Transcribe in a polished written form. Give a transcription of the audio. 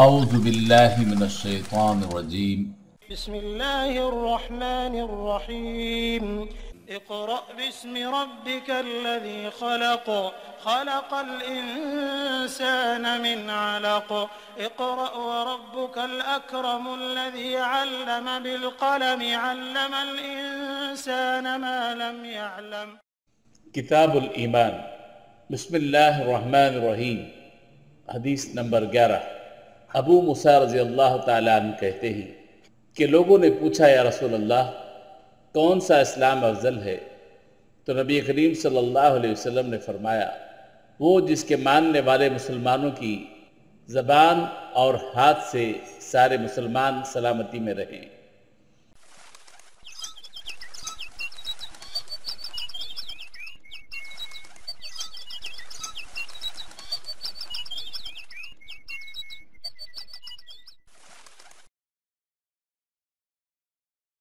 اعوذ باللہ من الشیطان الرجیم بسم اللہ الرحمن الرحیم اقرأ باسم ربك الذي خلق خلق الإنسان من علق اقرأ وربك الأكرم الذي علم بالقلم علم الإنسان ما لم يعلم۔ کتاب الایمان۔ بسم اللہ الرحمن الرحیم۔ حدیث نمبر 11۔ ابو موسیٰ رضی اللہ تعالیٰ عنہ کہتے ہیں کہ لوگوں نے پوچھا یا رسول اللہ کون سا اسلام افضل ہے؟ تو نبی کریم صلی اللہ علیہ وسلم نے فرمایا وہ جس کے ماننے والے مسلمانوں کی زبان اور ہاتھ سے سارے مسلمان سلامتی میں رہیں۔